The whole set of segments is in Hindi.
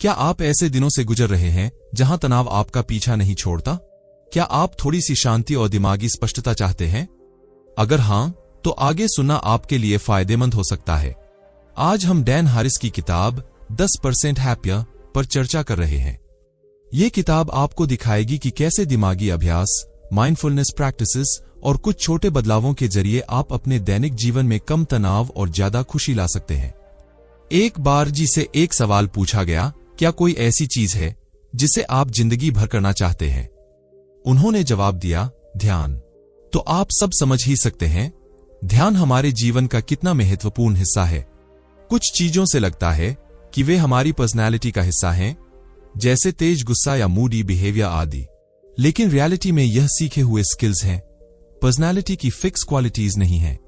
क्या आप ऐसे दिनों से गुजर रहे हैं जहां तनाव आपका पीछा नहीं छोड़ता? क्या आप थोड़ी सी शांति और दिमागी स्पष्टता चाहते हैं? अगर हां, तो आगे सुनना आपके लिए फायदेमंद हो सकता है। आज हम डैन हारिस की किताब 10% हैप्पियर पर चर्चा कर रहे हैं। ये किताब आपको दिखाएगी कि कैसे दिमागी अभ्यास, माइंडफुलनेस प्रैक्टिसेस और कुछ छोटे बदलावों के जरिए आप अपने दैनिक जीवन में कम तनाव और ज्यादा खुशी ला सकते हैं। एक बार जी से एक सवाल पूछा गया, क्या कोई ऐसी चीज है जिसे आप जिंदगी भर करना चाहते हैं? उन्होंने जवाब दिया, ध्यान। तो आप सब समझ ही सकते हैं, ध्यान हमारे जीवन का कितना महत्वपूर्ण हिस्सा है। कुछ चीजों से लगता है कि वे हमारी पर्सनैलिटी का हिस्सा हैं, जैसे तेज गुस्सा या मूडी बिहेवियर आदि। लेकिन रियलिटी में यह सीखे हुए स्किल्स हैं, पर्सनैलिटी की फिक्स क्वालिटीज नहीं हैं।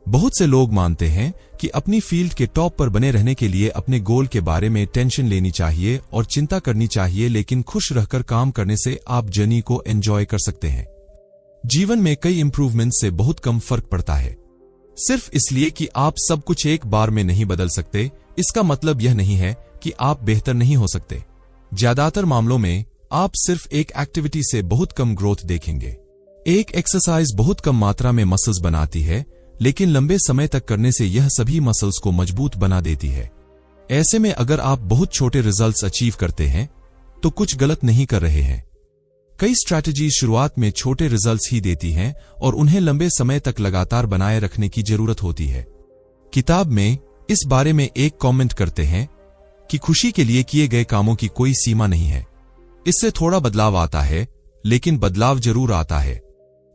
बहुत से लोग मानते हैं कि अपनी फील्ड के टॉप पर बने रहने के लिए अपने गोल के बारे में टेंशन लेनी चाहिए और चिंता करनी चाहिए, लेकिन खुश रहकर काम करने से आप जर्नी को एंजॉय कर सकते हैं। जीवन में कई इंप्रूवमेंट से बहुत कम फर्क पड़ता है। सिर्फ इसलिए कि आप सब कुछ एक बार में नहीं बदल सकते, इसका मतलब यह नहीं है कि आप बेहतर नहीं हो सकते। ज्यादातर मामलों में आप सिर्फ एक एक्टिविटी से बहुत कम ग्रोथ देखेंगे। एक एक्सरसाइज बहुत कम मात्रा में मसल्स बनाती है, लेकिन लंबे समय तक करने से यह सभी मसल्स को मजबूत बना देती है। ऐसे में अगर आप बहुत छोटे रिजल्ट्स अचीव करते हैं, तो कुछ गलत नहीं कर रहे हैं। कई स्ट्रैटेजीज शुरुआत में छोटे रिजल्ट्स ही देती हैं और उन्हें लंबे समय तक लगातार बनाए रखने की जरूरत होती है। किताब में इस बारे में एक कमेंट करते हैं कि खुशी के लिए किए गए कामों की कोई सीमा नहीं है। इससे थोड़ा बदलाव आता है, लेकिन बदलाव जरूर आता है।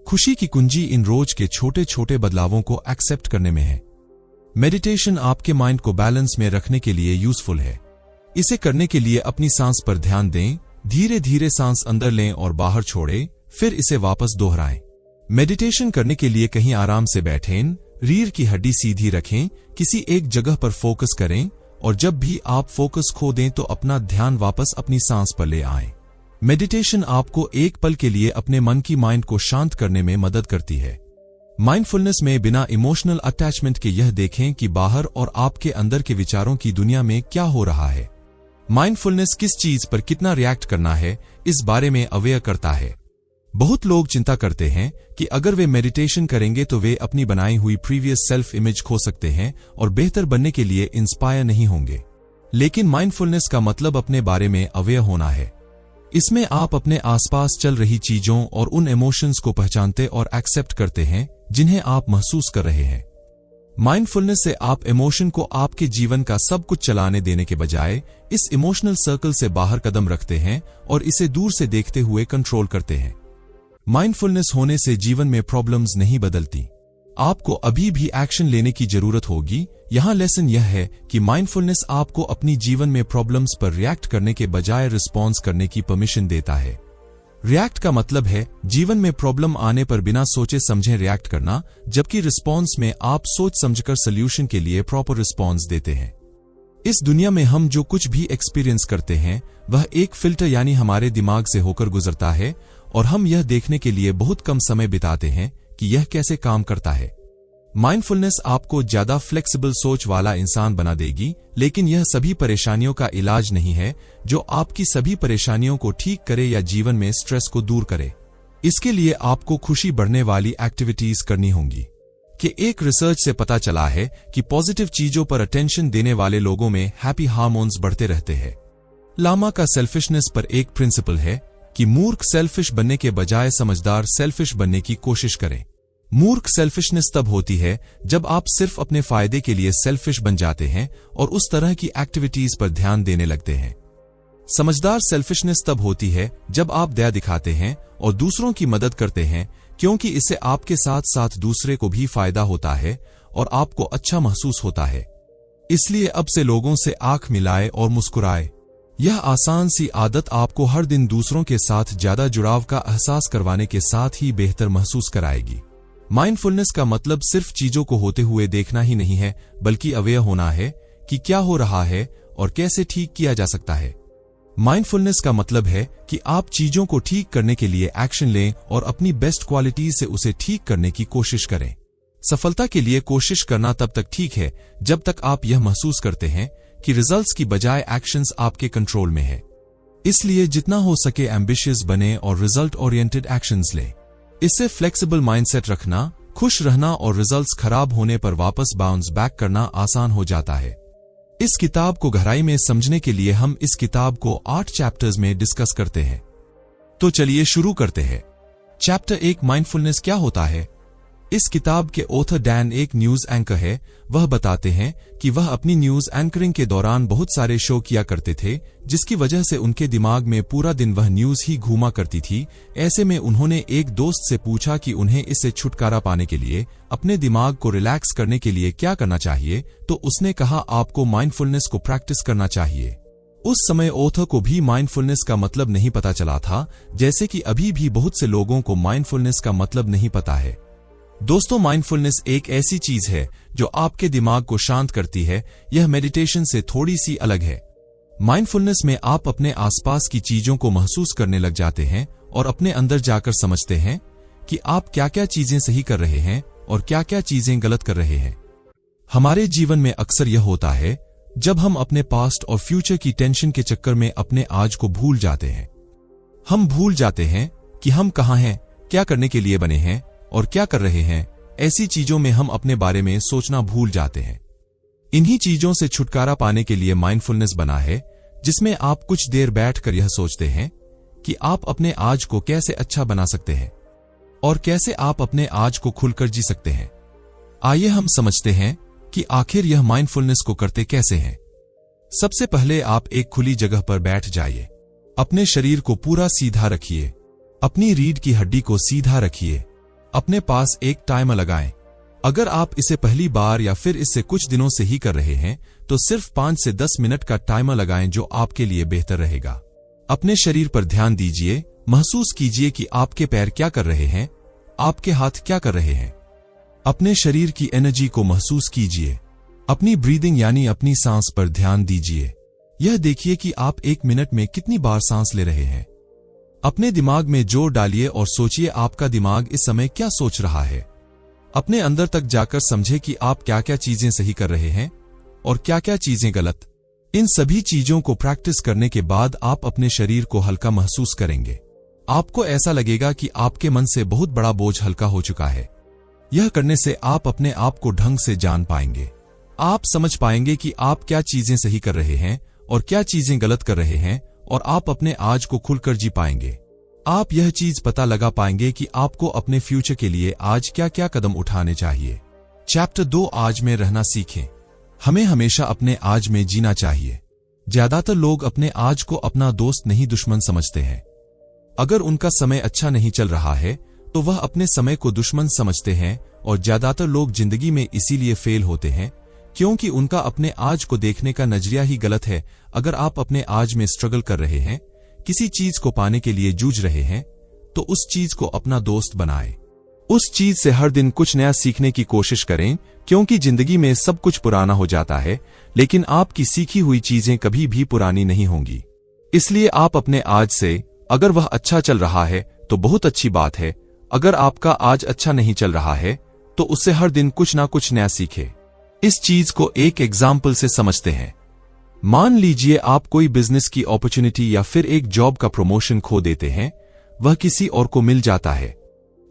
खुशी की कुंजी इन रोज के छोटे छोटे बदलावों को एक्सेप्ट करने में है। मेडिटेशन आपके माइंड को बैलेंस में रखने के लिए यूजफुल है। इसे करने के लिए अपनी सांस पर ध्यान दें, धीरे धीरे सांस अंदर लें और बाहर छोड़ें, फिर इसे वापस दोहराएं। मेडिटेशन करने के लिए कहीं आराम से बैठें, रीढ़ की हड्डी सीधी रखें, किसी एक जगह पर फोकस करें और जब भी आप फोकस खो दें तो अपना ध्यान वापस अपनी सांस पर ले आएं। मेडिटेशन आपको एक पल के लिए अपने मन की माइंड को शांत करने में मदद करती है। माइंडफुलनेस में बिना इमोशनल अटैचमेंट के यह देखें कि बाहर और आपके अंदर के विचारों की दुनिया में क्या हो रहा है। माइंडफुलनेस किस चीज पर कितना रिएक्ट करना है, इस बारे में अवेयर करता है। बहुत लोग चिंता करते हैं कि अगर वे मेडिटेशन करेंगे तो वे अपनी बनाई हुई प्रीवियस सेल्फ इमेज खो सकते हैं और बेहतर बनने के लिए इंस्पायर नहीं होंगे। लेकिन माइंडफुलनेस का मतलब अपने बारे में अवेयर होना है। इसमें आप अपने आसपास चल रही चीजों और उन इमोशंस को पहचानते और एक्सेप्ट करते हैं जिन्हें आप महसूस कर रहे हैं। माइंडफुलनेस से आप इमोशन को आपके जीवन का सब कुछ चलाने देने के बजाय इस इमोशनल सर्कल से बाहर कदम रखते हैं और इसे दूर से देखते हुए कंट्रोल करते हैं। माइंडफुलनेस होने से जीवन में प्रॉब्लम्स नहीं बदलती। आपको अभी भी एक्शन लेने की जरूरत होगी। यहां लेसन यह है कि माइंडफुलनेस आपको अपनी जीवन में प्रॉब्लम्स पर रिएक्ट करने के बजाय रिस्पॉन्स करने की परमिशन देता है। रिएक्ट का मतलब है जीवन में प्रॉब्लम आने पर बिना सोचे समझे रिएक्ट करना, जबकि रिस्पॉन्स में आप सोच समझकर सॉल्यूशन के लिए प्रॉपर रिस्पॉन्स देते हैं। इस दुनिया में हम जो कुछ भी एक्सपीरियंस करते हैं वह एक फिल्टर यानी हमारे दिमाग से होकर गुजरता है और हम यह देखने के लिए बहुत कम समय बिताते हैं कि यह कैसे काम करता है। माइंडफुलनेस आपको ज्यादा फ्लेक्सिबल सोच वाला इंसान बना देगी, लेकिन यह सभी परेशानियों का इलाज नहीं है जो आपकी सभी परेशानियों को ठीक करे या जीवन में स्ट्रेस को दूर करे। इसके लिए आपको खुशी बढ़ने वाली एक्टिविटीज करनी होंगी। कि एक रिसर्च से पता चला है कि पॉजिटिव चीजों पर अटेंशन देने वाले लोगों में हैप्पी हार्मोन्स बढ़ते रहते हैं। लामा का सेल्फिशनेस पर एक प्रिंसिपल है कि मूर्ख सेल्फिश बनने के बजाय समझदार सेल्फिश बनने की कोशिश करें। मूर्ख सेल्फिशनेस तब होती है जब आप सिर्फ अपने फायदे के लिए सेल्फिश बन जाते हैं और उस तरह की एक्टिविटीज पर ध्यान देने लगते हैं। समझदार सेल्फिशनेस तब होती है जब आप दया दिखाते हैं और दूसरों की मदद करते हैं, क्योंकि इससे आपके साथ साथ दूसरे को भी फायदा होता है और आपको अच्छा महसूस होता है। इसलिए अब से लोगों से आंख मिलाए और मुस्कुराए। यह आसान सी आदत आपको हर दिन दूसरों के साथ ज्यादा जुड़ाव का एहसास करवाने के साथ ही बेहतर महसूस कराएगी। माइंडफुलनेस का मतलब सिर्फ चीजों को होते हुए देखना ही नहीं है, बल्कि अवेयर होना है कि क्या हो रहा है और कैसे ठीक किया जा सकता है। माइंडफुलनेस का मतलब है कि आप चीजों को ठीक करने के लिए एक्शन लें और अपनी बेस्ट क्वालिटीज से उसे ठीक करने की कोशिश करें। सफलता के लिए कोशिश करना तब तक ठीक है जब तक आप यह महसूस करते हैं कि रिजल्ट्स की बजाय एक्शंस आपके कंट्रोल में है। इसलिए जितना हो सके एम्बिशियस बने और रिजल्ट ओरिएंटेड एक्शंस लें। इससे फ्लेक्सिबल माइंडसेट रखना, खुश रहना और रिजल्ट्स खराब होने पर वापस बाउंस बैक करना आसान हो जाता है। इस किताब को गहराई में समझने के लिए हम इस किताब को 8 चैप्टर्स में डिस्कस करते हैं। तो चलिए शुरू करते हैं। चैप्टर 1, माइंडफुलनेस क्या होता है। इस किताब के ऑथर डैन एक न्यूज एंकर है। वह बताते हैं कि वह अपनी न्यूज एंकरिंग के दौरान बहुत सारे शो किया करते थे, जिसकी वजह से उनके दिमाग में पूरा दिन वह न्यूज ही घूमा करती थी। ऐसे में उन्होंने एक दोस्त से पूछा कि उन्हें इससे छुटकारा पाने के लिए, अपने दिमाग को रिलैक्स करने के लिए क्या करना चाहिए। तो उसने कहा, आपको माइंडफुलनेस को प्रैक्टिस करना चाहिए। उस समय ऑथर को भी माइंडफुलनेस का मतलब नहीं पता चला था, जैसे कि अभी भी बहुत से लोगों को माइंडफुलनेस का मतलब नहीं पता है। दोस्तों, माइंडफुलनेस एक ऐसी चीज है जो आपके दिमाग को शांत करती है। यह मेडिटेशन से थोड़ी सी अलग है। माइंडफुलनेस में आप अपने आसपास की चीजों को महसूस करने लग जाते हैं और अपने अंदर जाकर समझते हैं कि आप क्या क्या चीजें सही कर रहे हैं और क्या क्या चीजें गलत कर रहे हैं। हमारे जीवन में अक्सर यह होता है जब हम अपने पास्ट और फ्यूचर की टेंशन के चक्कर में अपने आज को भूल जाते हैं। हम भूल जाते हैं कि हम कहाँ हैं, क्या करने के लिए बने हैं और क्या कर रहे हैं। ऐसी चीजों में हम अपने बारे में सोचना भूल जाते हैं। इन्हीं चीजों से छुटकारा पाने के लिए माइंडफुलनेस बना है, जिसमें आप कुछ देर बैठकर यह सोचते हैं कि आप अपने आज को कैसे अच्छा बना सकते हैं और कैसे आप अपने आज को खुलकर जी सकते हैं। आइए हम समझते हैं कि आखिर यह माइंडफुलनेस को करते कैसे हैं। सबसे पहले आप एक खुली जगह पर बैठ जाइए। अपने शरीर को पूरा सीधा रखिए। अपनी रीढ़ की हड्डी को सीधा रखिए। अपने पास एक टाइमर लगाएं। अगर आप इसे पहली बार या फिर इससे कुछ दिनों से ही कर रहे हैं, तो सिर्फ 5 से 10 मिनट का टाइमर लगाएं, जो आपके लिए बेहतर रहेगा। अपने शरीर पर ध्यान दीजिए। महसूस कीजिए कि आपके पैर क्या कर रहे हैं, आपके हाथ क्या कर रहे हैं। अपने शरीर की एनर्जी को महसूस कीजिए। अपनी ब्रीदिंग यानी अपनी सांस पर ध्यान दीजिए। यह देखिए कि आप 1 मिनट में कितनी बार सांस ले रहे हैं। अपने दिमाग में जोर डालिए और सोचिए आपका दिमाग इस समय क्या सोच रहा है। अपने अंदर तक जाकर समझे कि आप क्या क्या चीजें सही कर रहे हैं और क्या क्या चीजें गलत। इन सभी चीजों को प्रैक्टिस करने के बाद आप अपने शरीर को हल्का महसूस करेंगे। आपको ऐसा लगेगा कि आपके मन से बहुत बड़ा बोझ हल्का हो चुका है। यह करने से आप अपने आप को ढंग से जान पाएंगे। आप समझ पाएंगे कि आप क्या चीजें सही कर रहे हैं और क्या चीजें गलत कर रहे हैं, और आप अपने आज को खुलकर जी पाएंगे। आप यह चीज पता लगा पाएंगे कि आपको अपने फ्यूचर के लिए आज क्या क्या कदम उठाने चाहिए। चैप्टर 2, आज में रहना सीखें। हमें हमेशा अपने आज में जीना चाहिए। ज्यादातर लोग अपने आज को अपना दोस्त नहीं दुश्मन समझते हैं। अगर उनका समय अच्छा नहीं चल रहा है तो वह अपने समय को दुश्मन समझते हैं, और ज्यादातर लोग जिंदगी में इसीलिए फेल होते हैं क्योंकि उनका अपने आज को देखने का नजरिया ही गलत है। अगर आप अपने आज में स्ट्रगल कर रहे हैं, किसी चीज को पाने के लिए जूझ रहे हैं, तो उस चीज को अपना दोस्त बनाएं। उस चीज से हर दिन कुछ नया सीखने की कोशिश करें, क्योंकि जिंदगी में सब कुछ पुराना हो जाता है, लेकिन आपकी सीखी हुई चीजें कभी भी पुरानी नहीं होंगी। इसलिए आप अपने आज से, अगर वह अच्छा चल रहा है तो बहुत अच्छी बात है। अगर आपका आज अच्छा नहीं चल रहा है तो उससे हर दिन कुछ ना कुछ नया सीखें। इस चीज को एक एग्जाम्पल से समझते हैं। मान लीजिए आप कोई बिजनेस की अपॉर्चुनिटी या फिर एक जॉब का प्रमोशन खो देते हैं। वह किसी और को मिल जाता है।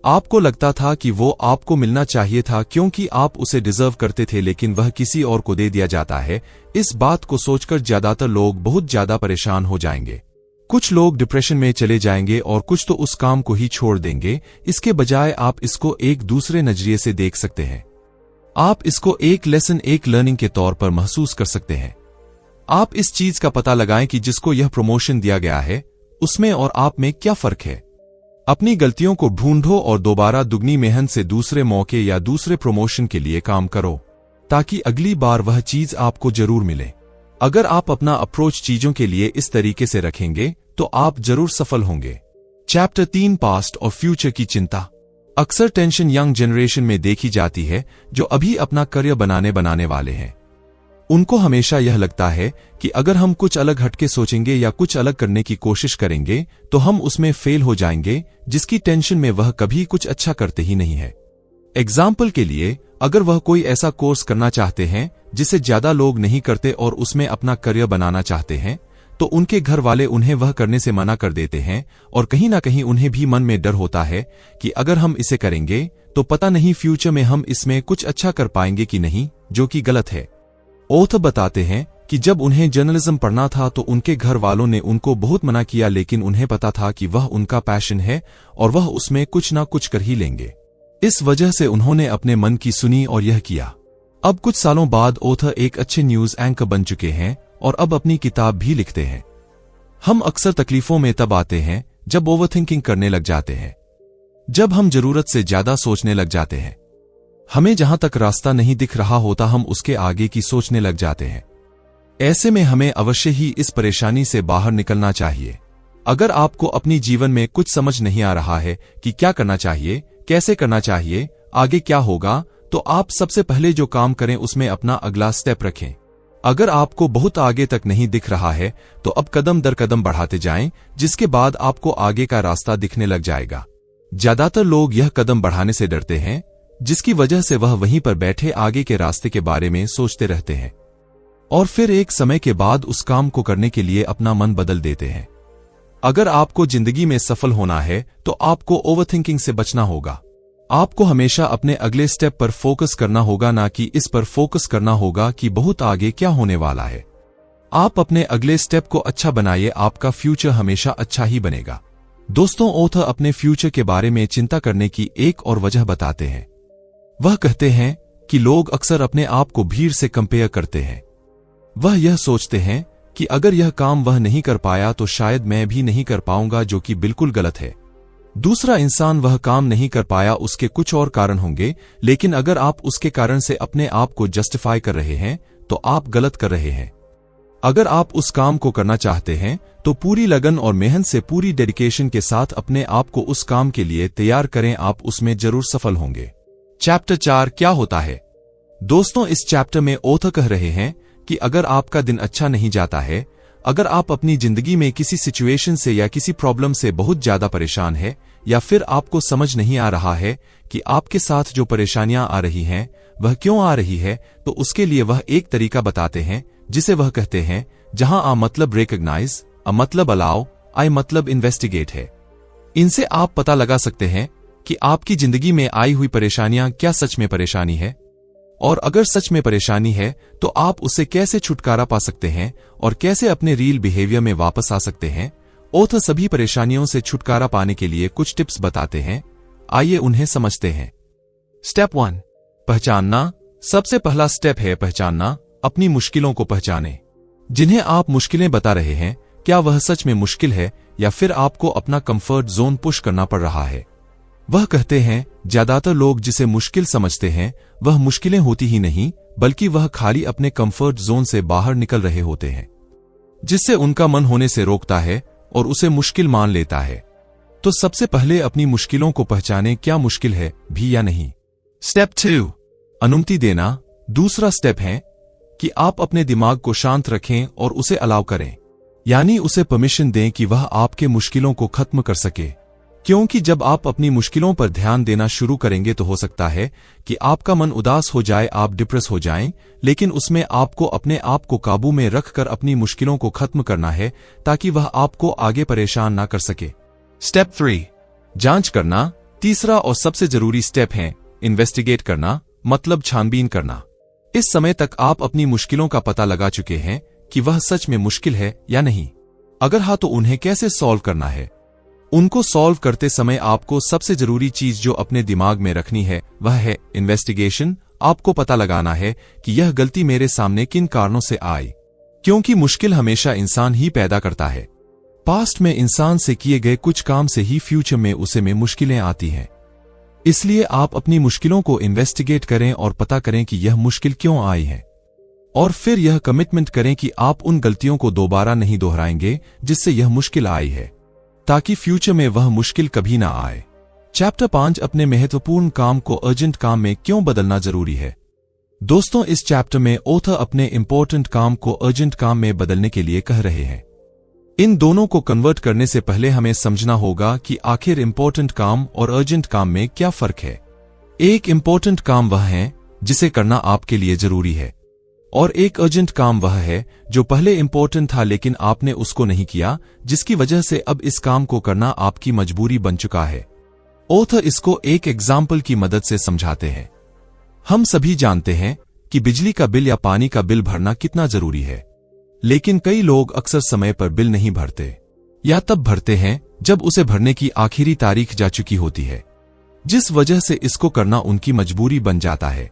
आपको लगता था कि वो आपको मिलना चाहिए था क्योंकि आप उसे डिजर्व करते थे, लेकिन वह किसी और को दे दिया जाता है। इस बात को सोचकर ज्यादातर लोग बहुत ज्यादा परेशान हो जाएंगे। कुछ लोग डिप्रेशन में चले जाएंगे और कुछ तो उस काम को ही छोड़ देंगे। इसके बजाय आप इसको एक दूसरे नजरिए से देख सकते हैं। आप इसको एक लेसन, एक लर्निंग के तौर पर महसूस कर सकते हैं। आप इस चीज का पता लगाएं कि जिसको यह प्रमोशन दिया गया है, उसमें और आप में क्या फर्क है। अपनी गलतियों को ढूंढो और दोबारा दुगनी मेहनत से दूसरे मौके या दूसरे प्रमोशन के लिए काम करो, ताकि अगली बार वह चीज आपको जरूर मिले। अगर आप अपना अप्रोच चीजों के लिए इस तरीके से रखेंगे तो आप जरूर सफल होंगे। चैप्टर 3, पास्ट और फ्यूचर की चिंता। अक्सर टेंशन यंग जनरेशन में देखी जाती है, जो अभी अपना करियर बनाने वाले हैं। उनको हमेशा यह लगता है कि अगर हम कुछ अलग हटके सोचेंगे या कुछ अलग करने की कोशिश करेंगे तो हम उसमें फेल हो जाएंगे, जिसकी टेंशन में वह कभी कुछ अच्छा करते ही नहीं है। एग्जाम्पल के लिए, अगर वह कोई ऐसा कोर्स करना चाहते हैं जिसे ज्यादा लोग नहीं करते और उसमें अपना करियर बनाना चाहते हैं, तो उनके घर वाले उन्हें वह करने से मना कर देते हैं और कहीं ना कहीं उन्हें भी मन में डर होता है कि अगर हम इसे करेंगे तो पता नहीं फ्यूचर में हम इसमें कुछ अच्छा कर पाएंगे कि नहीं, जो कि गलत है। ऑथर बताते हैं कि जब उन्हें जर्नलिज्म पढ़ना था तो उनके घर वालों ने उनको बहुत मना किया, लेकिन उन्हें पता था कि वह उनका पैशन है और वह उसमें कुछ ना कुछ कर ही लेंगे। इस वजह से उन्होंने अपने मन की सुनी और यह किया। अब कुछ सालों बाद ऑथर एक अच्छे न्यूज एंकर बन चुके हैं और अब अपनी किताब भी लिखते हैं। हम अक्सर तकलीफों में तब आते हैं जब ओवरथिंकिंग करने लग जाते हैं, जब हम जरूरत से ज्यादा सोचने लग जाते हैं। हमें जहां तक रास्ता नहीं दिख रहा होता हम उसके आगे की सोचने लग जाते हैं। ऐसे में हमें अवश्य ही इस परेशानी से बाहर निकलना चाहिए। अगर आपको अपनी जीवन में कुछ समझ नहीं आ रहा है कि क्या करना चाहिए, कैसे करना चाहिए, आगे क्या होगा, तो आप सबसे पहले जो काम करें उसमें अपना अगला स्टेप रखें। अगर आपको बहुत आगे तक नहीं दिख रहा है तो अब कदम दर कदम बढ़ाते जाएं, जिसके बाद आपको आगे का रास्ता दिखने लग जाएगा। ज्यादातर लोग यह कदम बढ़ाने से डरते हैं, जिसकी वजह से वह वहीं पर बैठे आगे के रास्ते के बारे में सोचते रहते हैं और फिर एक समय के बाद उस काम को करने के लिए अपना मन बदल देते हैं। अगर आपको जिंदगी में सफल होना है तो आपको ओवरथिंकिंग से बचना होगा। आपको हमेशा अपने अगले स्टेप पर फोकस करना होगा, ना कि इस पर फोकस करना होगा कि बहुत आगे क्या होने वाला है। आप अपने अगले स्टेप को अच्छा बनाइए, आपका फ्यूचर हमेशा अच्छा ही बनेगा। दोस्तों, ऑथर अपने फ्यूचर के बारे में चिंता करने की एक और वजह बताते हैं। वह कहते हैं कि लोग अक्सर अपने आप को भीड़ से कंपेयर करते हैं। वह यह सोचते हैं कि अगर यह काम वह नहीं कर पाया तो शायद मैं भी नहीं कर पाऊंगा, जो कि बिल्कुल गलत है। दूसरा इंसान वह काम नहीं कर पाया, उसके कुछ और कारण होंगे, लेकिन अगर आप उसके कारण से अपने आप को जस्टिफाई कर रहे हैं तो आप गलत कर रहे हैं। अगर आप उस काम को करना चाहते हैं तो पूरी लगन और मेहनत से, पूरी डेडिकेशन के साथ अपने आप को उस काम के लिए तैयार करें, आप उसमें जरूर सफल होंगे। चैप्टर 4 क्या होता है? दोस्तों, इस चैप्टर में ऑथर कह रहे हैं कि अगर आपका दिन अच्छा नहीं जाता है, अगर आप अपनी जिंदगी में किसी सिचुएशन से या किसी प्रॉब्लम से बहुत ज्यादा परेशान है, या फिर आपको समझ नहीं आ रहा है कि आपके साथ जो परेशानियां आ रही हैं वह क्यों आ रही है, तो उसके लिए वह एक तरीका बताते हैं जिसे वह कहते हैं, जहां आ मतलब रिकॉग्नाइज, अ मतलब अलाउ, आई मतलब इन्वेस्टिगेट है। इनसे आप पता लगा सकते हैं कि आपकी जिंदगी में आई हुई परेशानियां क्या सच में परेशानी है, और अगर सच में परेशानी है तो आप उससे कैसे छुटकारा पा सकते हैं और कैसे अपने रियल बिहेवियर में वापस आ सकते हैं। ऑथर सभी परेशानियों से छुटकारा पाने के लिए कुछ टिप्स बताते हैं, आइए उन्हें समझते हैं। स्टेप 1, पहचानना। सबसे पहला स्टेप है पहचानना। अपनी मुश्किलों को पहचानें। जिन्हें आप मुश्किलें बता रहे हैं, क्या वह सच में मुश्किल है या फिर आपको अपना कंफर्ट जोन पुश करना पड़ रहा है? वह कहते हैं, ज्यादातर लोग जिसे मुश्किल समझते हैं वह मुश्किलें होती ही नहीं, बल्कि वह खाली अपने कंफर्ट जोन से बाहर निकल रहे होते हैं, जिससे उनका मन होने से रोकता है और उसे मुश्किल मान लेता है। तो सबसे पहले अपनी मुश्किलों को पहचानें, क्या मुश्किल है भी या नहीं। स्टेप 2, अनुमति देना। दूसरा स्टेप है कि आप अपने दिमाग को शांत रखें और उसे अलाउ करें, यानी उसे परमिशन दें कि वह आपके मुश्किलों को खत्म कर सके। क्योंकि जब आप अपनी मुश्किलों पर ध्यान देना शुरू करेंगे तो हो सकता है कि आपका मन उदास हो जाए, आप डिप्रेस हो जाएं, लेकिन उसमें आपको अपने आप को काबू में रखकर अपनी मुश्किलों को खत्म करना है ताकि वह आपको आगे परेशान ना कर सके। स्टेप 3, जांच करना। तीसरा और सबसे जरूरी स्टेप है इन्वेस्टिगेट करना, मतलब छानबीन करना। इस समय तक आप अपनी मुश्किलों का पता लगा चुके हैं कि वह सच में मुश्किल है या नहीं। अगर हाँ, तो उन्हें कैसे सॉल्व करना है। उनको सॉल्व करते समय आपको सबसे जरूरी चीज जो अपने दिमाग में रखनी है वह है इन्वेस्टिगेशन। आपको पता लगाना है कि यह गलती मेरे सामने किन कारणों से आई, क्योंकि मुश्किल हमेशा इंसान ही पैदा करता है। पास्ट में इंसान से किए गए कुछ काम से ही फ्यूचर में उसे में मुश्किलें आती हैं। इसलिए आप अपनी मुश्किलों को इन्वेस्टिगेट करें और पता करें कि यह मुश्किल क्यों आई है, और फिर यह कमिटमेंट करें कि आप उन गलतियों को दोबारा नहीं दोहराएंगे जिससे यह मुश्किल आई है, ताकि फ्यूचर में वह मुश्किल कभी ना आए। चैप्टर 5, अपने महत्वपूर्ण काम को अर्जेंट काम में क्यों बदलना जरूरी है। दोस्तों, इस चैप्टर में ऑथर अपने इंपॉर्टेंट काम को अर्जेंट काम में बदलने के लिए कह रहे हैं। इन दोनों को कन्वर्ट करने से पहले हमें समझना होगा कि आखिर इंपॉर्टेंट काम और अर्जेंट काम में क्या फर्क है। एक इंपॉर्टेंट काम वह है जिसे करना आपके लिए जरूरी है, और एक अर्जेंट काम वह है जो पहले इंपॉर्टेंट था लेकिन आपने उसको नहीं किया, जिसकी वजह से अब इस काम को करना आपकी मजबूरी बन चुका है। ऑथर इसको एक एग्जाम्पल की मदद से समझाते हैं। हम सभी जानते हैं कि बिजली का बिल या पानी का बिल भरना कितना जरूरी है, लेकिन कई लोग अक्सर समय पर बिल नहीं भरते या तब भरते हैं जब उसे भरने की आखिरी तारीख जा चुकी होती है, जिस वजह से इसको करना उनकी मजबूरी बन जाता है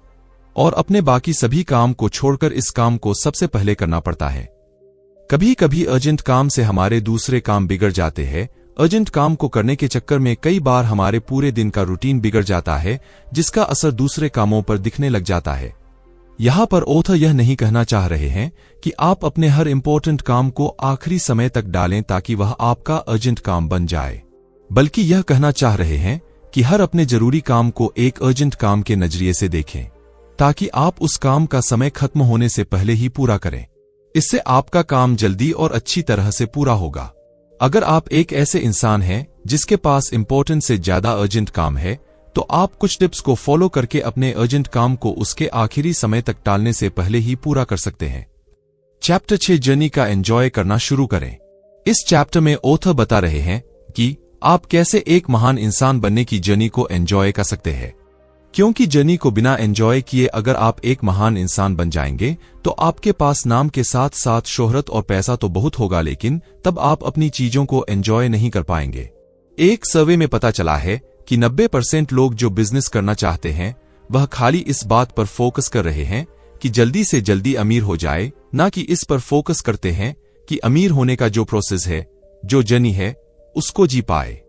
और अपने बाकी सभी काम को छोड़कर इस काम को सबसे पहले करना पड़ता है। कभी कभी अर्जेंट काम से हमारे दूसरे काम बिगड़ जाते हैं। अर्जेंट काम को करने के चक्कर में कई बार हमारे पूरे दिन का रूटीन बिगड़ जाता है, जिसका असर दूसरे कामों पर दिखने लग जाता है। यहां पर ऑथर यह नहीं कहना चाह रहे हैं कि आप अपने हर इंपॉर्टेंट काम को आखिरी समय तक डालें ताकि वह आपका अर्जेंट काम बन जाए, बल्कि यह कहना चाह रहे हैं कि हर अपने जरूरी काम को एक अर्जेंट काम के नजरिए से देखें, ताकि आप उस काम का समय खत्म होने से पहले ही पूरा करें। इससे आपका काम जल्दी और अच्छी तरह से पूरा होगा। अगर आप एक ऐसे इंसान हैं जिसके पास इंपॉर्टेंट से ज्यादा अर्जेंट काम है, तो आप कुछ टिप्स को फॉलो करके अपने अर्जेंट काम को उसके आखिरी समय तक टालने से पहले ही पूरा कर सकते हैं। चैप्टर 6 जर्नी का एंजॉय करना शुरू करें। इस चैप्टर में ऑथर बता रहे हैं कि आप कैसे एक महान इंसान बनने की जर्नी को एंजॉय कर सकते हैं, क्योंकि जर्नी को बिना एंजॉय किए अगर आप एक महान इंसान बन जाएंगे तो आपके पास नाम के साथ साथ शोहरत और पैसा तो बहुत होगा, लेकिन तब आप अपनी चीजों को एंजॉय नहीं कर पाएंगे। एक सर्वे में पता चला है कि 90% लोग जो बिजनेस करना चाहते हैं वह खाली इस बात पर फोकस कर रहे हैं कि जल्दी से जल्दी अमीर हो जाए, ना कि इस पर फोकस करते हैं कि अमीर होने का जो प्रोसेस है, जो जर्नी है, उसको जी पाए,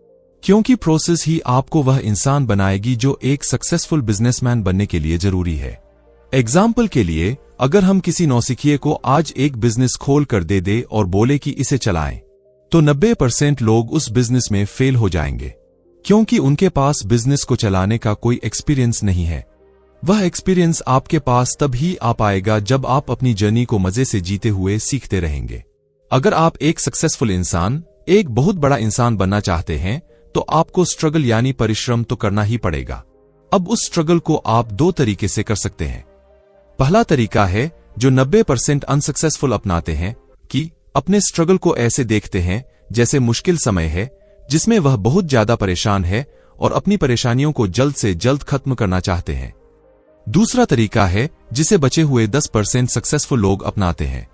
क्योंकि प्रोसेस ही आपको वह इंसान बनाएगी जो एक सक्सेसफुल बिजनेसमैन बनने के लिए जरूरी है। एग्जाम्पल के लिए, अगर हम किसी नौसिखिए को आज एक बिजनेस खोल कर दे दे और बोले कि इसे चलाएं, तो 90% लोग उस बिजनेस में फेल हो जाएंगे, क्योंकि उनके पास बिजनेस को चलाने का कोई एक्सपीरियंस नहीं है। वह एक्सपीरियंस आपके पास तब ही आ पाएगा जब आप अपनी जर्नी को मजे से जीते हुए सीखते रहेंगे। अगर आप एक सक्सेसफुल इंसान, एक बहुत बड़ा इंसान बनना चाहते हैं, तो आपको स्ट्रगल यानी परिश्रम तो करना ही पड़ेगा। अब उस स्ट्रगल को आप दो तरीके से कर सकते हैं। पहला तरीका है जो 90% अनसक्सेसफुल अपनाते हैं कि अपने स्ट्रगल को ऐसे देखते हैं जैसे मुश्किल समय है जिसमें वह बहुत ज्यादा परेशान है और अपनी परेशानियों को जल्द से जल्द खत्म करना चाहते हैं। दूसरा तरीका है जिसे बचे हुए 10% सक्सेसफुल लोग अपनाते हैं।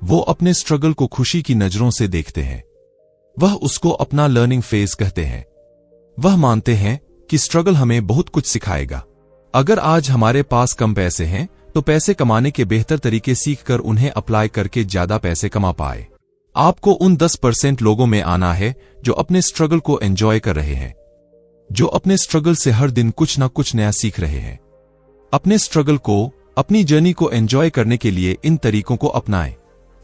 वो अपने स्ट्रगल को खुशी की नजरों से देखते हैं। वह उसको अपना लर्निंग फेज कहते हैं। वह मानते हैं कि स्ट्रगल हमें बहुत कुछ सिखाएगा। अगर आज हमारे पास कम पैसे हैं तो पैसे कमाने के बेहतर तरीके सीखकर उन्हें अप्लाई करके ज्यादा पैसे कमा पाए। आपको उन 10% लोगों में आना है जो अपने स्ट्रगल को एंजॉय कर रहे हैं, जो अपने स्ट्रगल से हर दिन कुछ ना कुछ नया सीख रहे हैं। अपने स्ट्रगल को, अपनी जर्नी को एंजॉय करने के लिए इन तरीकों को अपनाएं।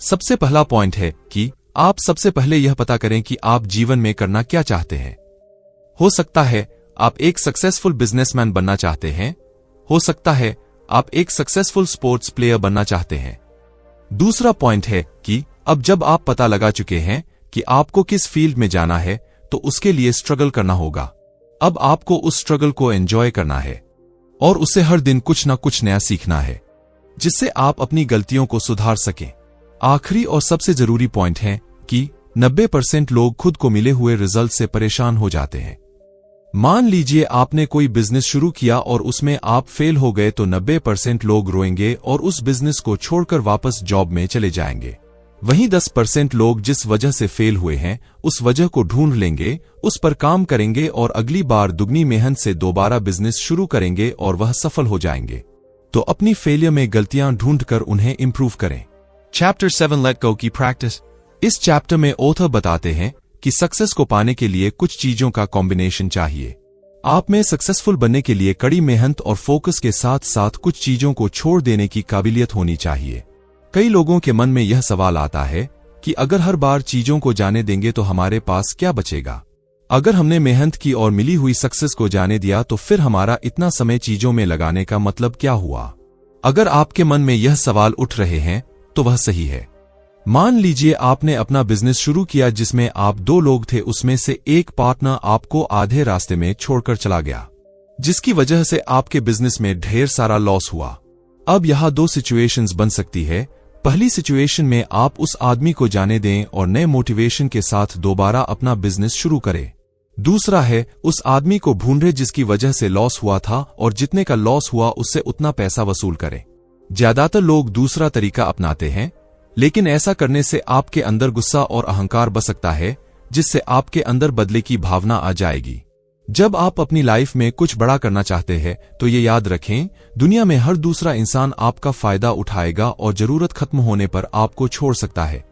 सबसे पहला पॉइंट है कि आप सबसे पहले यह पता करें कि आप जीवन में करना क्या चाहते हैं। हो सकता है आप एक सक्सेसफुल बिजनेसमैन बनना चाहते हैं, हो सकता है आप एक सक्सेसफुल स्पोर्ट्स प्लेयर बनना चाहते हैं। दूसरा पॉइंट है कि अब जब आप पता लगा चुके हैं कि आपको किस फील्ड में जाना है, तो उसके लिए स्ट्रगल करना होगा। अब आपको उस स्ट्रगल को एंजॉय करना है और उसे हर दिन कुछ ना कुछ नया सीखना है, जिससे आप अपनी गलतियों को सुधार सकें। आखिरी और सबसे जरूरी पॉइंट है कि 90% लोग खुद को मिले हुए रिजल्ट से परेशान हो जाते हैं। मान लीजिए आपने कोई बिजनेस शुरू किया और उसमें आप फेल हो गए, तो 90% लोग रोएंगे और उस बिजनेस को छोड़कर वापस जॉब में चले जाएंगे। वहीं 10% लोग जिस वजह से फेल हुए हैं उस वजह को ढूंढ लेंगे, उस पर काम करेंगे और अगली बार दुगनी मेहनत से दोबारा बिजनेस शुरू करेंगे और वह सफल हो जाएंगे। तो अपनी फेलियर में गलतियां ढूंढकर उन्हें इंप्रूव करें। चैप्टर 7 लेट गो की प्रैक्टिस। इस चैप्टर में ऑथर बताते हैं कि सक्सेस को पाने के लिए कुछ चीजों का कॉम्बिनेशन चाहिए। आप में सक्सेसफुल बनने के लिए कड़ी मेहनत और फोकस के साथ साथ कुछ चीजों को छोड़ देने की काबिलियत होनी चाहिए। कई लोगों के मन में यह सवाल आता है कि अगर हर बार चीजों को जाने देंगे तो हमारे पास क्या बचेगा। अगर हमने मेहनत की और मिली हुई सक्सेस को जाने दिया तो फिर हमारा इतना समय चीजों में लगाने का मतलब क्या हुआ। अगर आपके मन में यह सवाल उठ रहे हैं तो वह सही है। मान लीजिए आपने अपना बिजनेस शुरू किया जिसमें आप 2 लोग थे, उसमें से एक पार्टनर आपको आधे रास्ते में छोड़कर चला गया, जिसकी वजह से आपके बिजनेस में ढेर सारा लॉस हुआ। अब यहाँ दो सिचुएशंस बन सकती है। पहली सिचुएशन में आप उस आदमी को जाने दें और नए मोटिवेशन के साथ दोबारा अपना बिजनेस शुरू करें। दूसरा है उस आदमी को ढूंढे जिसकी वजह से लॉस हुआ था और जितने का लॉस हुआ उससे उतना पैसा वसूल करें। ज्यादातर लोग दूसरा तरीका अपनाते हैं, लेकिन ऐसा करने से आपके अंदर गुस्सा और अहंकार बस सकता है, जिससे आपके अंदर बदले की भावना आ जाएगी। जब आप अपनी लाइफ में कुछ बड़ा करना चाहते हैं तो ये याद रखें, दुनिया में हर दूसरा इंसान आपका फायदा उठाएगा और जरूरत खत्म होने पर आपको छोड़ सकता है।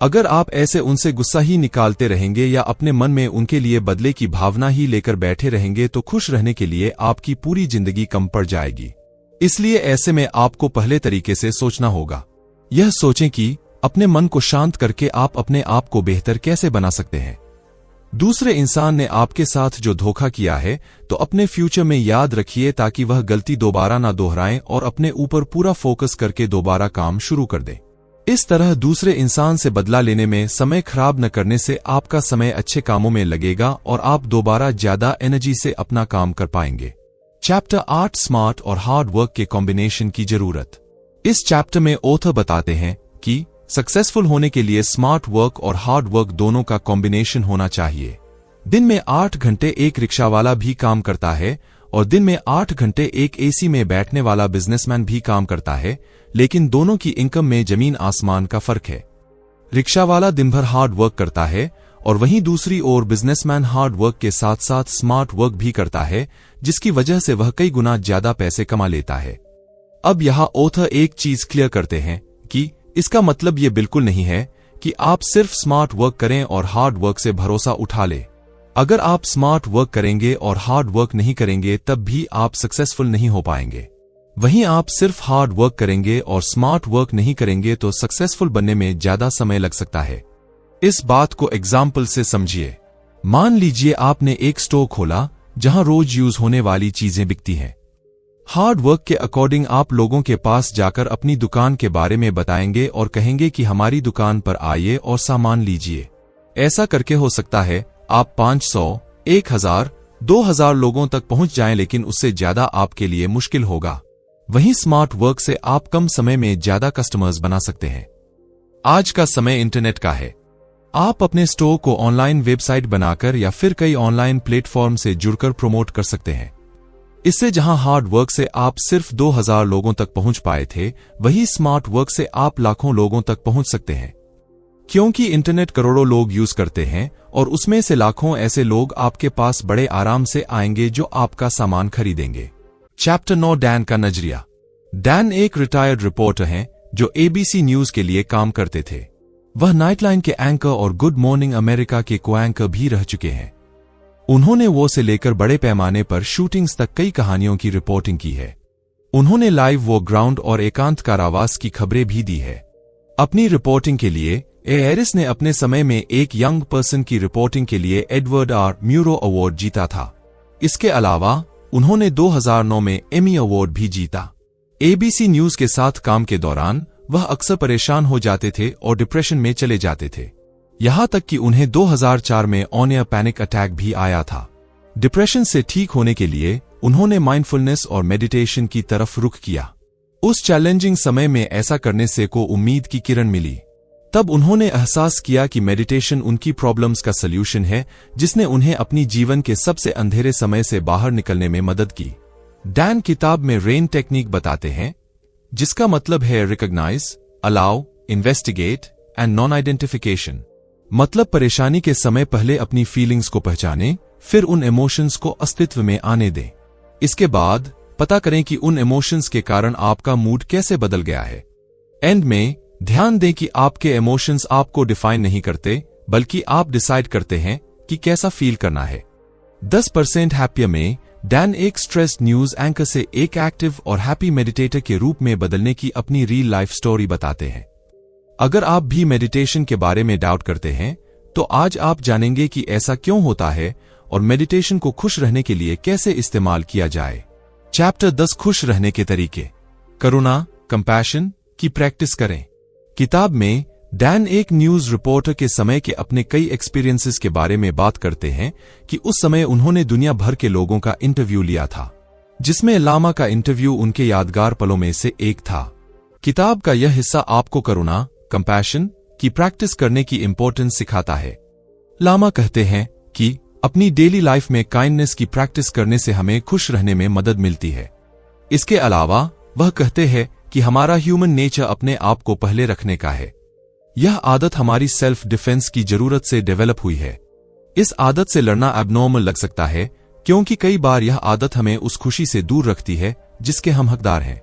अगर आप ऐसे उनसे गुस्सा ही निकालते रहेंगे या अपने मन में उनके लिए बदले की भावना ही लेकर बैठे रहेंगे तो खुश रहने के लिए आपकी पूरी जिंदगी कम पड़ जाएगी। इसलिए ऐसे में आपको पहले तरीके से सोचना होगा। यह सोचें कि अपने मन को शांत करके आप अपने आप को बेहतर कैसे बना सकते हैं। दूसरे इंसान ने आपके साथ जो धोखा किया है तो अपने फ्यूचर में याद रखिए ताकि वह गलती दोबारा ना दोहराएं और अपने ऊपर पूरा फोकस करके दोबारा काम शुरू कर दें। इस तरह दूसरे इंसान से बदला लेने में समय खराब न करने से आपका समय अच्छे कामों में लगेगा और आप दोबारा ज्यादा एनर्जी से अपना काम कर पाएंगे। चैप्टर 8 स्मार्ट और हार्ड वर्क के कॉम्बिनेशन की जरूरत। इस चैप्टर में ऑथर बताते हैं कि सक्सेसफुल होने के लिए स्मार्ट वर्क और हार्ड वर्क दोनों का कॉम्बिनेशन होना चाहिए। दिन में 8 घंटे एक रिक्शा वाला भी काम करता है और दिन में 8 घंटे एक एसी में बैठने वाला बिजनेसमैन भी काम करता है, लेकिन दोनों की इनकम में जमीन आसमान का फर्क है। रिक्शा वाला दिन भर हार्ड वर्क करता है और वहीं दूसरी ओर बिजनेसमैन हार्ड वर्क के साथ साथ स्मार्ट वर्क भी करता है, जिसकी वजह से वह कई गुना ज्यादा पैसे कमा लेता है। अब यहाँ ऑथर एक चीज क्लियर करते हैं कि इसका मतलब ये बिल्कुल नहीं है कि आप सिर्फ स्मार्ट वर्क करें और हार्ड वर्क से भरोसा उठा लें। अगर आप स्मार्ट वर्क करेंगे और हार्ड वर्क नहीं करेंगे तब भी आप सक्सेसफुल नहीं हो पाएंगे। वहीं आप सिर्फ हार्ड वर्क करेंगे और स्मार्ट वर्क नहीं करेंगे तो सक्सेसफुल बनने में ज्यादा समय लग सकता है। इस बात को एग्जाम्पल से समझिए। मान लीजिए आपने एक स्टोर खोला जहां रोज यूज होने वाली चीजें बिकती हैं। हार्ड वर्क के अकॉर्डिंग आप लोगों के पास जाकर अपनी दुकान के बारे में बताएंगे और कहेंगे कि हमारी दुकान पर आइए और सामान लीजिए। ऐसा करके हो सकता है आप 500, 1000, 2000 लोगों तक पहुंच जाएं, लेकिन उससे ज्यादा आपके लिए मुश्किल होगा। वहीं स्मार्ट वर्क से आप कम समय में ज्यादा कस्टमर्स बना सकते हैं। आज का समय इंटरनेट का है। आप अपने स्टोर को ऑनलाइन वेबसाइट बनाकर या फिर कई ऑनलाइन प्लेटफॉर्म से जुड़कर प्रमोट कर सकते हैं। इससे जहां हार्ड वर्क से आप सिर्फ 2000 लोगों तक पहुंच पाए थे, वही स्मार्ट वर्क से आप लाखों लोगों तक पहुंच सकते हैं। क्योंकि इंटरनेट करोड़ों लोग यूज करते हैं और उसमें से लाखों ऐसे लोग आपके पास बड़े आराम से आएंगे जो आपका सामान खरीदेंगे। चैप्टर 9 डैन का नजरिया। डैन एक रिटायर्ड रिपोर्टर हैं जो एबीसी न्यूज के लिए काम करते थे। वह नाइटलाइन के एंकर और गुड मॉर्निंग अमेरिका के को एंकर भी रह चुके हैं। उन्होंने वो से लेकर बड़े पैमाने पर शूटिंग्स तक कई कहानियों की रिपोर्टिंग की है। उन्होंने लाइव वो ग्राउंड और एकांत कारावास की खबरें भी दी है। अपनी रिपोर्टिंग के लिए एरिस ने अपने समय में एक यंग पर्सन की रिपोर्टिंग के लिए एडवर्ड आर म्यूरो अवार्ड जीता था। इसके अलावा उन्होंने 2009 में एमी अवार्ड भी जीता। एबीसी न्यूज के साथ काम के दौरान वह अक्सर परेशान हो जाते थे और डिप्रेशन में चले जाते थे। यहां तक कि उन्हें 2004 में ऑन एयर पैनिक अटैक भी आया था। डिप्रेशन से ठीक होने के लिए उन्होंने माइंडफुलनेस और मेडिटेशन की तरफ रुख किया। उस चैलेंजिंग समय में ऐसा करने से को उम्मीद की किरण मिली। तब उन्होंने एहसास किया कि मेडिटेशन उनकी प्रॉब्लम्स का सल्यूशन है, जिसने उन्हें अपनी जीवन के सबसे अंधेरे समय से बाहर निकलने में मदद की। डैन किताब में रेन टेक्निक बताते हैं, जिसका मतलब है recognise, allow, investigate and non identification. मतलब परेशानी के समय पहले अपनी फीलिंग्स को पहचानें, फिर उन इमोशंस को अस्तित्व में आने दें। इसके बाद पता करें कि उन इमोशंस के कारण आपका मूड कैसे बदल गया है। एंड में ध्यान दें कि आपके इमोशंस आपको डिफाइन नहीं करते, बल्कि आप डिसाइड करते हैं कि कैसा फील करना है। 10% हैप्पियर में डैन एक स्ट्रेस्ड न्यूज एंकर से एक एक्टिव और हैप्पी मेडिटेटर के रूप में बदलने की अपनी रियल लाइफ स्टोरी बताते हैं। अगर आप भी मेडिटेशन के बारे में डाउट करते हैं, तो आज आप जानेंगे कि ऐसा क्यों होता है और मेडिटेशन को खुश रहने के लिए कैसे इस्तेमाल किया जाए। चैप्टर 10 खुश रहने के तरीके। करुणा, कंपैशन की प्रैक्टिस करें। किताब में डैन एक न्यूज रिपोर्टर के समय के अपने कई एक्सपीरियंसेस के बारे में बात करते हैं कि उस समय उन्होंने दुनिया भर के लोगों का इंटरव्यू लिया था। जिसमें लामा का इंटरव्यू उनके यादगार पलों में से एक था। किताब का यह हिस्सा आपको करुणा, कंपैशन की प्रैक्टिस करने की इंपॉर्टेंस सिखाता है। लामा कहते हैं कि अपनी डेली लाइफ में काइंडनेस की प्रैक्टिस करने से हमें खुश रहने में मदद मिलती है। इसके अलावा वह कहते हैं कि हमारा ह्यूमन नेचर अपने आप को पहले रखने का है। यह आदत हमारी सेल्फ डिफेंस की जरूरत से डेवलप हुई है। इस आदत से लड़ना एबनॉर्मल लग सकता है, क्योंकि कई बार यह आदत हमें उस खुशी से दूर रखती है जिसके हम हकदार हैं।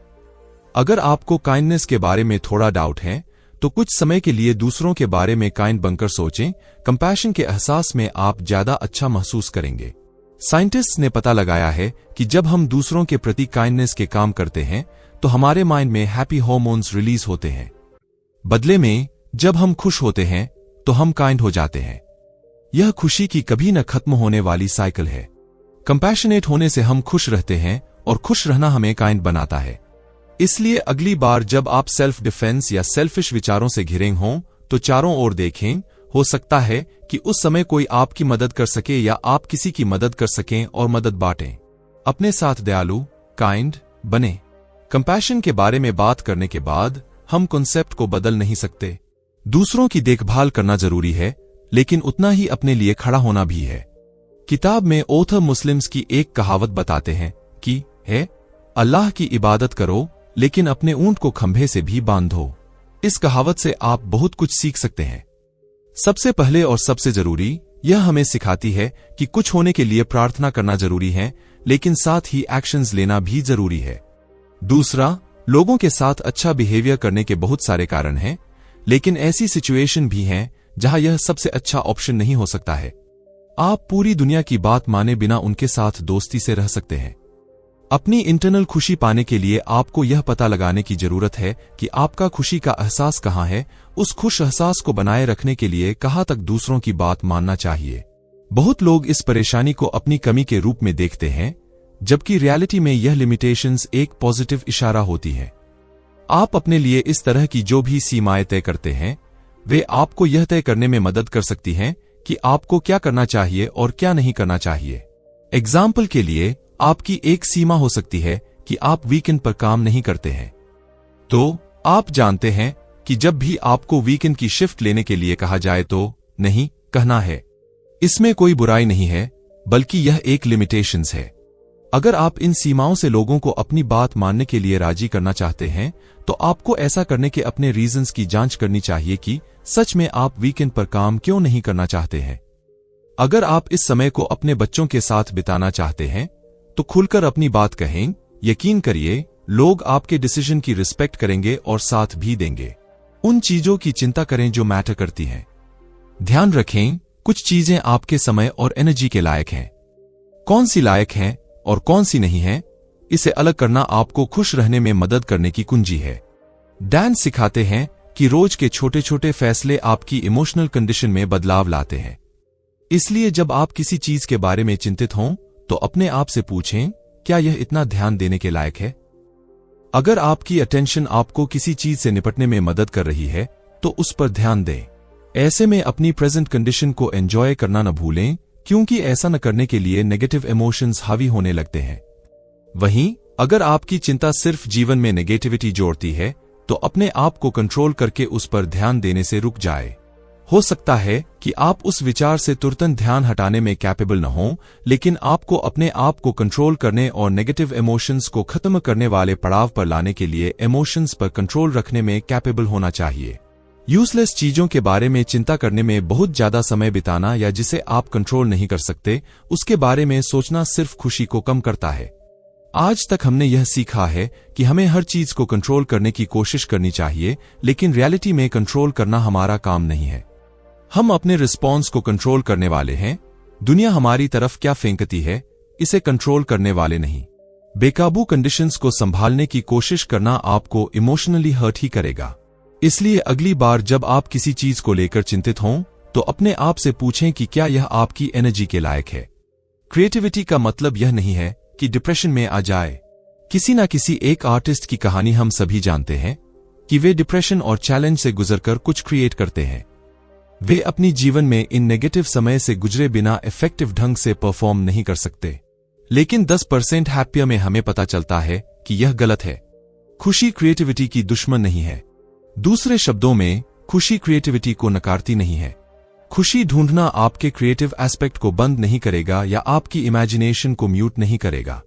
अगर आपको काइंडनेस के बारे में थोड़ा डाउट है, तो कुछ समय के लिए दूसरों के बारे में काइंड बनकर सोचें। कंपैशन के एहसास में आप ज्यादा अच्छा महसूस करेंगे। साइंटिस्ट्स ने पता लगाया है कि जब हम दूसरों के प्रति काइंडनेस के काम करते हैं तो हमारे माइंड में हैप्पी हार्मोन्स रिलीज होते हैं। बदले में जब हम खुश होते हैं तो हम काइंड हो जाते हैं। यह खुशी की कभी न खत्म होने वाली साइकिल है। कंपैशनेट होने से हम खुश रहते हैं और खुश रहना हमें काइंड बनाता है। इसलिए अगली बार जब आप सेल्फ डिफेंस या सेल्फिश विचारों से घिरे हों तो चारों ओर देखें। हो सकता है कि उस समय कोई आपकी मदद कर सके या आप किसी की मदद कर सकें और मदद बांटें। अपने साथ दयालु, काइंड बने। कंपैशन के बारे में बात करने के बाद हम कॉन्सेप्ट को बदल नहीं सकते। दूसरों की देखभाल करना जरूरी है, लेकिन उतना ही अपने लिए खड़ा होना भी है। किताब में ऑथर मुस्लिम्स की एक कहावत बताते हैं कि है अल्लाह की इबादत करो लेकिन अपने ऊंट को खंभे से भी बांधो। इस कहावत से आप बहुत कुछ सीख सकते हैं। सबसे पहले और सबसे जरूरी, यह हमें सिखाती है कि कुछ होने के लिए प्रार्थना करना जरूरी है, लेकिन साथ ही एक्शंस लेना भी जरूरी है। दूसरा, लोगों के साथ अच्छा बिहेवियर करने के बहुत सारे कारण हैं, लेकिन ऐसी सिचुएशन भी हैं जहां यह सबसे अच्छा ऑप्शन नहीं हो सकता है। आप पूरी दुनिया की बात माने बिना उनके साथ दोस्ती से रह सकते हैं। अपनी इंटरनल खुशी पाने के लिए आपको यह पता लगाने की जरूरत है कि आपका खुशी का एहसास कहां है। उस खुश एहसास को बनाए रखने के लिए कहां तक दूसरों की बात मानना चाहिए। बहुत लोग इस परेशानी को अपनी कमी के रूप में देखते हैं, जबकि रियलिटी में यह लिमिटेशंस एक पॉजिटिव इशारा होती है। आप अपने लिए इस तरह की जो भी सीमाएं तय करते हैं, वे आपको यह तय करने में मदद कर सकती हैं कि आपको क्या करना चाहिए और क्या नहीं करना चाहिए। एग्जाम्पल के लिए, आपकी एक सीमा हो सकती है कि आप वीकेंड पर काम नहीं करते हैं। तो आप जानते हैं कि जब भी आपको वीकेंड की शिफ्ट लेने के लिए कहा जाए तो नहीं कहना है। इसमें कोई बुराई नहीं है, बल्कि यह एक लिमिटेशंस है। अगर आप इन सीमाओं से लोगों को अपनी बात मानने के लिए राजी करना चाहते हैं, तो आपको ऐसा करने के अपने रीजंस की जांच करनी चाहिए कि सच में आप वीकेंड पर काम क्यों नहीं करना चाहते हैं। अगर आप इस समय को अपने बच्चों के साथ बिताना चाहते हैं, तो खुलकर अपनी बात कहें। यकीन करिए, लोग आपके डिसीजन की रिस्पेक्ट करेंगे और साथ भी देंगे। उन चीजों की चिंता करें जो मैटर करती हैं। ध्यान रखें, कुछ चीजें आपके समय और एनर्जी के लायक हैं। कौन सी लायक हैं और कौन सी नहीं है, इसे अलग करना आपको खुश रहने में मदद करने की कुंजी है। डैन सिखाते हैं कि रोज के छोटे छोटे फैसले आपकी इमोशनल कंडीशन में बदलाव लाते हैं। इसलिए जब आप किसी चीज के बारे में चिंतित हों, तो अपने आप से पूछें, क्या यह इतना ध्यान देने के लायक है? अगर आपकी अटेंशन आपको किसी चीज से निपटने में मदद कर रही है, तो उस पर ध्यान दें। ऐसे में अपनी प्रेजेंट कंडीशन को एंजॉय करना न भूलें, क्योंकि ऐसा न करने के लिए नेगेटिव इमोशंस हावी होने लगते हैं। वहीं अगर आपकी चिंता सिर्फ जीवन में नेगेटिविटी जोड़ती है, तो अपने आप को कंट्रोल करके उस पर ध्यान देने से रुक जाए। हो सकता है कि आप उस विचार से तुरंत ध्यान हटाने में कैपेबल न हों, लेकिन आपको अपने आप को कंट्रोल करने और नेगेटिव इमोशंस को खत्म करने वाले पड़ाव पर लाने के लिए इमोशंस पर कंट्रोल रखने में कैपेबल होना चाहिए। यूजलेस चीजों के बारे में चिंता करने में बहुत ज्यादा समय बिताना या जिसे आप कंट्रोल नहीं कर सकते, उसके बारे में सोचना सिर्फ खुशी को कम करता है। आज तक हमने यह सीखा है कि हमें हर चीज को कंट्रोल करने की कोशिश करनी चाहिए, लेकिन रियलिटी में कंट्रोल करना हमारा काम नहीं है। हम अपने रिस्पॉन्स को कंट्रोल करने वाले हैं। दुनिया हमारी तरफ क्या फेंकती है, इसे कंट्रोल करने वाले नहीं। बेकाबू कंडीशंस को संभालने की कोशिश करना आपको इमोशनली हर्ट ही करेगा। इसलिए अगली बार जब आप किसी चीज को लेकर चिंतित हों, तो अपने आप से पूछें कि क्या यह आपकी एनर्जी के लायक है। क्रिएटिविटी का मतलब यह नहीं है कि डिप्रेशन में आ जाए। किसी ना किसी एक आर्टिस्ट की कहानी हम सभी जानते हैं कि वे डिप्रेशन और चैलेंज से गुजरकर कुछ क्रिएट करते हैं। वे अपनी जीवन में इन नेगेटिव समय से गुजरे बिना इफेक्टिव ढंग से परफॉर्म नहीं कर सकते। लेकिन 10% हैप्पियर में हमें पता चलता है कि यह गलत है। खुशी क्रिएटिविटी की दुश्मन नहीं है। दूसरे शब्दों में, खुशी क्रिएटिविटी को नकारती नहीं है। खुशी ढूंढना आपके क्रिएटिव एस्पेक्ट को बंद नहीं करेगा या आपकी इमेजिनेशन को म्यूट नहीं करेगा।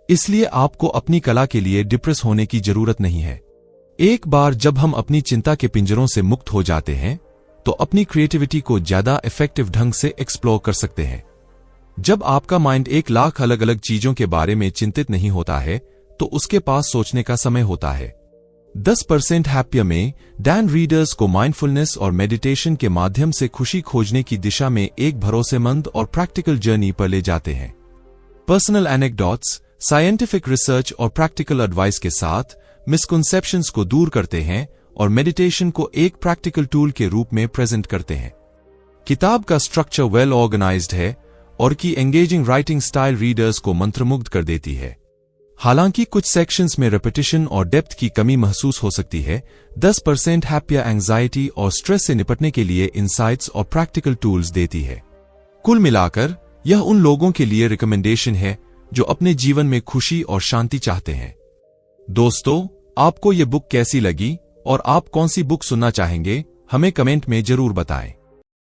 इसलिए आपको अपनी कला के लिए डिप्रेस होने की जरूरत नहीं है। एक बार जब हम अपनी चिंता के पिंजरों से मुक्त हो जाते हैं तो अपनी क्रिएटिविटी को ज्यादा इफेक्टिव ढंग से एक्सप्लोर कर सकते हैं। जब आपका माइंड 1 लाख अलग अलग चीजों के बारे में चिंतित नहीं होता है तो उसके पास सोचने का समय होता है। 10% हैप्पियर में डैन रीडर्स को माइंडफुलनेस और मेडिटेशन के माध्यम से खुशी खोजने की दिशा में एक भरोसेमंद और प्रैक्टिकल जर्नी पर ले जाते हैं। पर्सनल एनेक्डोट्स, साइंटिफिक रिसर्च और प्रैक्टिकल एडवाइस के साथ मिसकंसेप्शंस को दूर करते हैं और मेडिटेशन को एक प्रैक्टिकल टूल के रूप में प्रेजेंट करते हैं। किताब का स्ट्रक्चर वेल ऑर्गेनाइज्ड है और की एंगेजिंग राइटिंग स्टाइल रीडर्स को मंत्रमुग्ध कर देती है। हालांकि कुछ सेक्शंस में रेपिटेशन और डेप्थ की कमी महसूस हो सकती है, 10% हैप्पियर एंजाइटी और स्ट्रेस से निपटने के लिए इंसाइट्स और प्रैक्टिकल टूल्स देती है। कुल मिलाकर यह उन लोगों के लिए रिकमेंडेशन है जो अपने जीवन में खुशी और शांति चाहते हैं। दोस्तों, आपको ये बुक कैसी लगी और आप कौन सी बुक सुनना चाहेंगे, हमें कमेंट में जरूर बताएं।